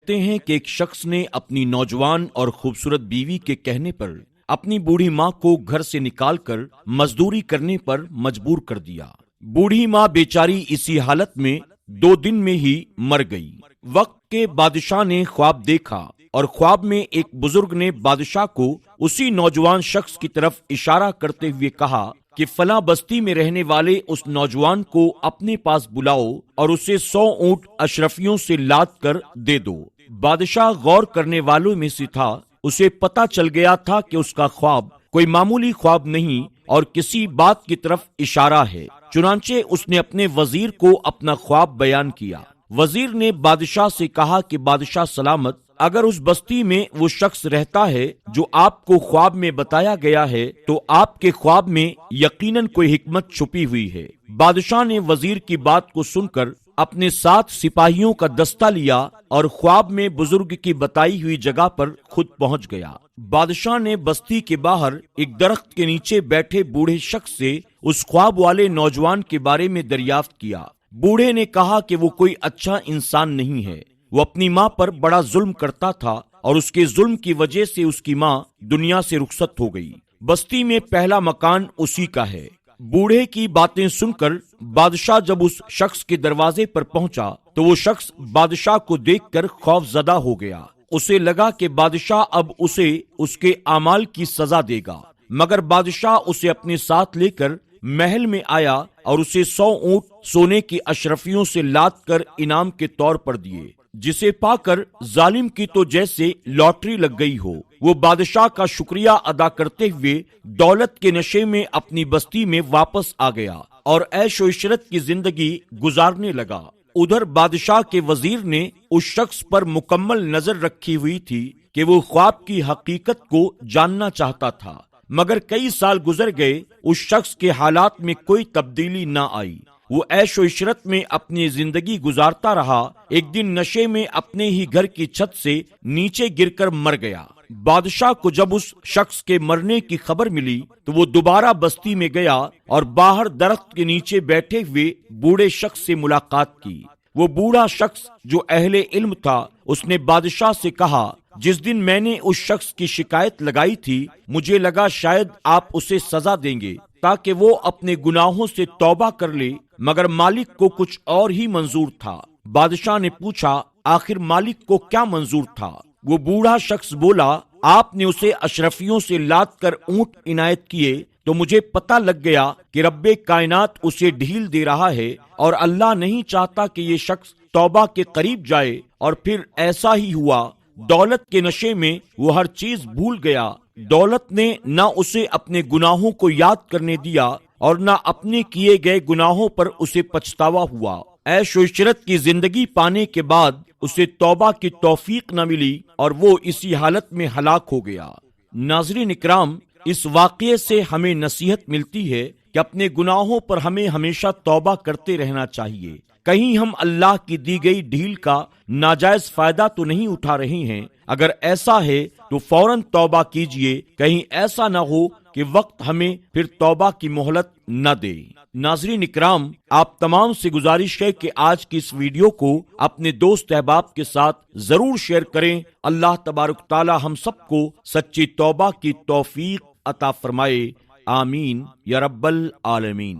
کہتے ہیں کہ ایک شخص نے اپنی نوجوان اور خوبصورت بیوی کے کہنے پر اپنی بوڑھی ماں کو گھر سے نکال کر مزدوری کرنے پر مجبور کر دیا۔ بوڑھی ماں بیچاری اسی حالت میں 2 دن میں ہی مر گئی۔ وقت کے بادشاہ نے خواب دیکھا اور خواب میں ایک بزرگ نے بادشاہ کو اسی نوجوان شخص کی طرف اشارہ کرتے ہوئے کہا کہ فلاں بستی میں رہنے والے اس نوجوان کو اپنے پاس بلاؤ اور اسے 100 اونٹ اشرفیوں سے لاد کر دے دو۔ بادشاہ غور کرنے والوں میں سے تھا، اسے پتا چل گیا تھا کہ اس کا خواب کوئی معمولی خواب نہیں اور کسی بات کی طرف اشارہ ہے۔ چنانچہ اس نے اپنے وزیر کو اپنا خواب بیان کیا۔ وزیر نے بادشاہ سے کہا کہ بادشاہ سلامت، اگر اس بستی میں وہ شخص رہتا ہے جو آپ کو خواب میں بتایا گیا ہے تو آپ کے خواب میں یقیناً کوئی حکمت چھپی ہوئی ہے۔ بادشاہ نے وزیر کی بات کو سن کر اپنے 7 سپاہیوں کا دستہ لیا اور خواب میں بزرگ کی بتائی ہوئی جگہ پر خود پہنچ گیا۔ بادشاہ نے بستی کے باہر ایک درخت کے نیچے بیٹھے بوڑھے شخص سے اس خواب والے نوجوان کے بارے میں دریافت کیا۔ بوڑھے نے کہا کہ وہ کوئی اچھا انسان نہیں ہے، وہ اپنی ماں پر بڑا ظلم کرتا تھا اور اس کے ظلم کی وجہ سے اس کی ماں دنیا سے رخصت ہو گئی۔ بستی میں پہلا مکان اسی کا ہے۔ بوڑھے کی باتیں سن کر بادشاہ جب اس شخص کے دروازے پر پہنچا تو وہ شخص بادشاہ کو دیکھ کر خوف زدہ ہو گیا۔ اسے لگا کہ بادشاہ اب اسے اس کے اعمال کی سزا دے گا، مگر بادشاہ اسے اپنے ساتھ لے کر محل میں آیا اور اسے 100 اونٹ سونے کی اشرفیوں سے لاد کر انعام کے طور پر دیے، جسے پا کر ظالم کی تو جیسے لاٹری لگ گئی ہو۔ وہ بادشاہ کا شکریہ ادا کرتے ہوئے دولت کے نشے میں اپنی بستی میں واپس آ گیا اور عیش و عشرت کی زندگی گزارنے لگا۔ ادھر بادشاہ کے وزیر نے اس شخص پر مکمل نظر رکھی ہوئی تھی کہ وہ خواب کی حقیقت کو جاننا چاہتا تھا، مگر کئی سال گزر گئے، اس شخص کے حالات میں کوئی تبدیلی نہ آئی۔ وہ عیش و عشرت میں اپنی زندگی گزارتا رہا۔ ایک دن نشے میں اپنے ہی گھر کی چھت سے نیچے گر کر مر گیا۔ بادشاہ کو جب اس شخص کے مرنے کی خبر ملی تو وہ دوبارہ بستی میں گیا اور باہر درخت کے نیچے بیٹھے ہوئے بوڑھے شخص سے ملاقات کی۔ وہ بوڑھا شخص جو اہل علم تھا، اس نے بادشاہ سے کہا، جس دن میں نے اس شخص کی شکایت لگائی تھی، مجھے لگا شاید آپ اسے سزا دیں گے تاکہ وہ اپنے گناہوں سے توبہ کر لے، مگر مالک کو کچھ اور ہی منظور تھا۔ بادشاہ نے پوچھا، آخر مالک کو کیا منظور تھا؟ وہ بوڑھا شخص بولا، آپ نے اسے اشرفیوں سے لاد کر اونٹ عنایت کیے تو مجھے پتہ لگ گیا کہ رب کائنات اسے ڈھیل دے رہا ہے اور اللہ نہیں چاہتا کہ یہ شخص توبہ کے قریب جائے، اور پھر ایسا ہی ہوا۔ دولت کے نشے میں وہ ہر چیز بھول گیا۔ دولت نے نہ اسے اپنے گناہوں کو یاد کرنے دیا اور نہ اپنے کیے گئے گناہوں پر اسے پچھتاوا ہوا۔ عیش و عشرت کی زندگی پانے کے بعد اسے توبہ کی توفیق نہ ملی اور وہ اسی حالت میں ہلاک ہو گیا۔ ناظرین اکرام، اس واقعے سے ہمیں نصیحت ملتی ہے کہ اپنے گناہوں پر ہمیں ہمیشہ توبہ کرتے رہنا چاہیے۔ کہیں ہم اللہ کی دی گئی ڈھیل کا ناجائز فائدہ تو نہیں اٹھا رہے ہیں؟ اگر ایسا ہے تو فوراً توبہ کیجئے، کہیں ایسا نہ ہو کہ وقت ہمیں پھر توبہ کی مہلت نہ دے۔ ناظرین اکرام، آپ تمام سے گزارش ہے کہ آج کی اس ویڈیو کو اپنے دوست احباب کے ساتھ ضرور شیئر کریں۔ اللہ تبارک تعالی ہم سب کو سچی توبہ کی توفیق عطا فرمائے، آمین یا رب العالمین۔